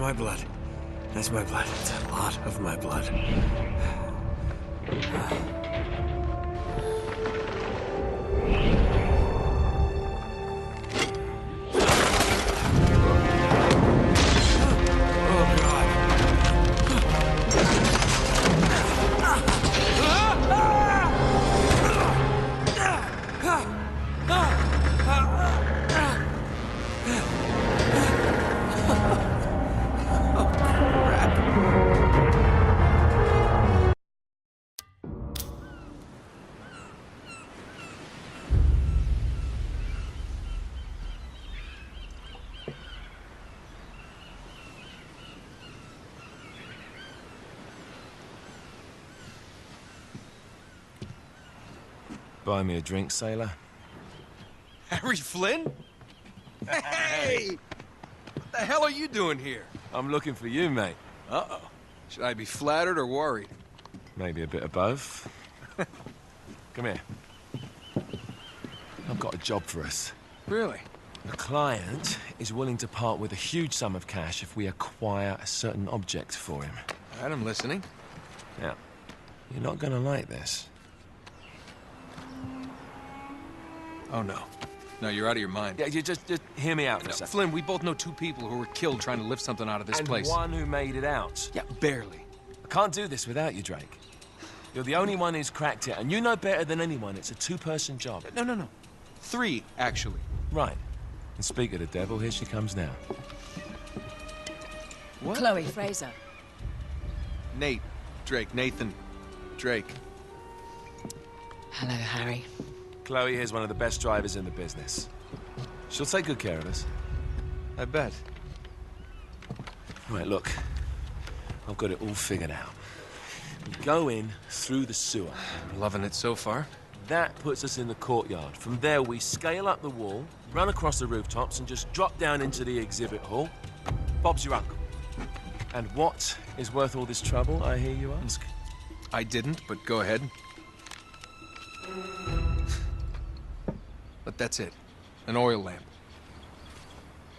my blood. That's my blood. It's a lot of my blood. Buy me a drink, sailor. Harry Flynn? Hey! What the hell are you doing here? I'm looking for you, mate. Uh-oh. Should I be flattered or worried? Maybe a bit of both. Come here. I've got a job for us. Really? The client is willing to part with a huge sum of cash if we acquire a certain object for him. All right, I'm listening. Now, you're not gonna like this. Oh, no. No, you're out of your mind. Yeah, you just hear me out for a No, second. Flynn, we both know two people who were killed trying to lift something out of this place. And one who made it out. Yeah, barely. I can't do this without you, Drake. You're the only one who's cracked it, and you know better than anyone it's a two-person job. No. Three, actually. Right. And speak of the devil, here she comes now. What? Chloe Fraser. Nate. Drake. Nathan. Drake. Hello, Harry. Chloe here's one of the best drivers in the business. She'll take good care of us. I bet. Right, look. I've got it all figured out. We go in through the sewer. I'm loving it so far. That puts us in the courtyard. From there, we scale up the wall, run across the rooftops, and just drop down into the exhibit hall. Bob's your uncle. And what is worth all this trouble, I hear you ask? I didn't, but go ahead. But that's it. An oil lamp.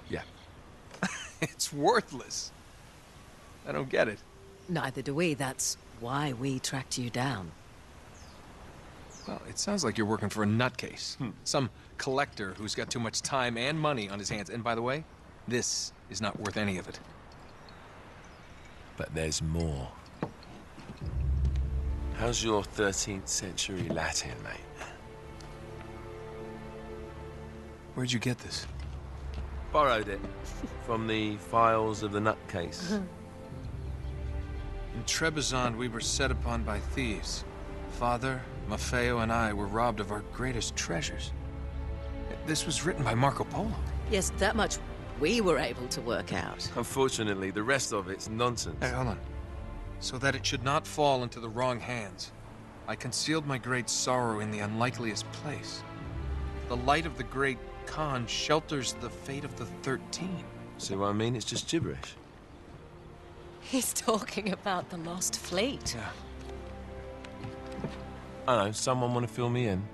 Yeah. It's worthless. I don't get it. Neither do we. That's why we tracked you down. Well, it sounds like you're working for a nutcase. Some collector who's got too much time and money on his hands. And by the way, this is not worth any of it. But there's more. How's your 13th century Latin, mate? Where'd you get this? Borrowed it from the files of the nutcase. In Trebizond, we were set upon by thieves. Father, Maffeo, and I were robbed of our greatest treasures. This was written by Marco Polo. Yes, that much we were able to work out. Unfortunately, the rest of it's nonsense. Hey, hold on. So that it should not fall into the wrong hands, I concealed my great sorrow in the unlikeliest place. The light of the great Khan shelters the fate of the 13. See what I mean? It's just gibberish. He's talking about the lost fleet. Yeah. I don't know, someone want to fill me in?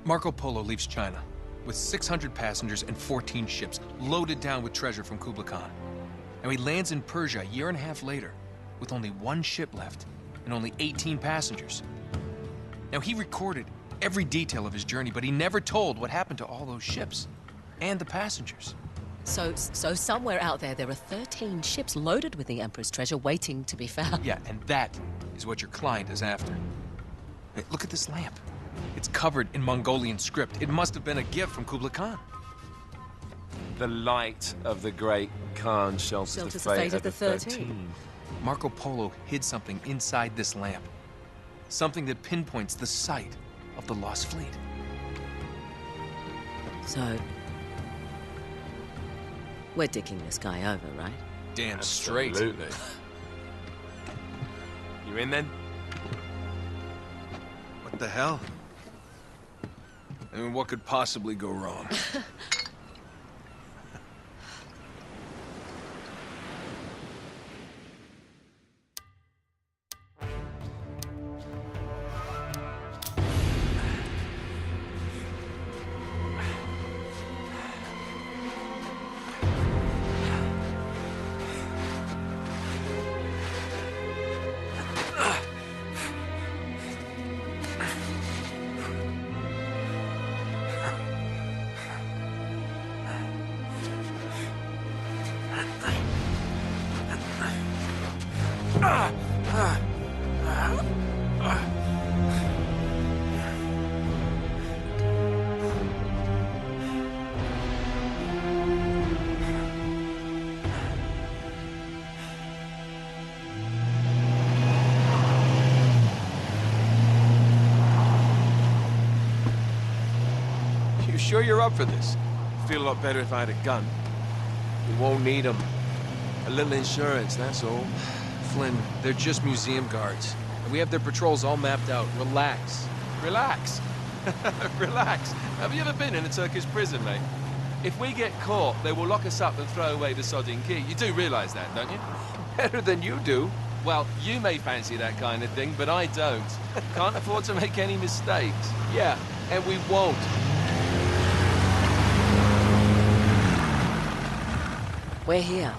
Marco Polo leaves China with 600 passengers and 14 ships loaded down with treasure from Kublai Khan. And he lands in Persia a year and a half later with only one ship left and only 18 passengers. Now, he recorded every detail of his journey, but he never told what happened to all those ships and the passengers. So somewhere out there are 13 ships loaded with the Emperor's treasure waiting to be found. Yeah, and that is what your client is after. Hey, look at this lamp. It's covered in Mongolian script. It must have been a gift from Kublai Khan. The light of the great Khan shelters the fate of the 13. Marco Polo hid something inside this lamp. Something that pinpoints the site of the lost fleet. So, we're dicking this guy over, right? Damn straight. Absolutely. You in then? What the hell? I mean, what could possibly go wrong? You sure you're up for this? Feel a lot better if I had a gun. We won't need them. A little insurance, that's all. Flynn, they're just museum guards. And we have their patrols all mapped out. Relax. Relax. Relax. Have you ever been in a Turkish prison, mate? If we get caught, they will lock us up and throw away the sodding key. You do realize that, don't you? Better than you do. Well, you may fancy that kind of thing, but I don't. Can't afford to make any mistakes. Yeah, and we won't. We're here.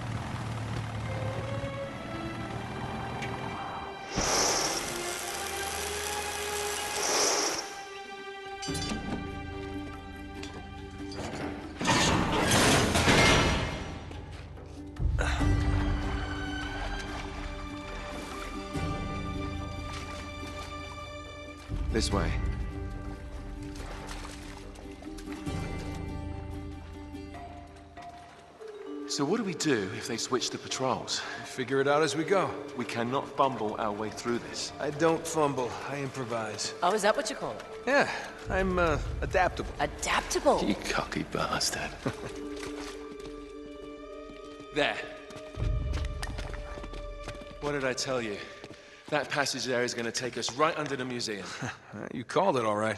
This way. So what do we do if they switch the patrols? Figure it out as we go. We cannot fumble our way through this. I don't fumble, I improvise. Oh, is that what you call it? Yeah, I'm, adaptable. Adaptable. You cocky bastard. There. What did I tell you? That passage there is going to take us right under the museum. You called it all right.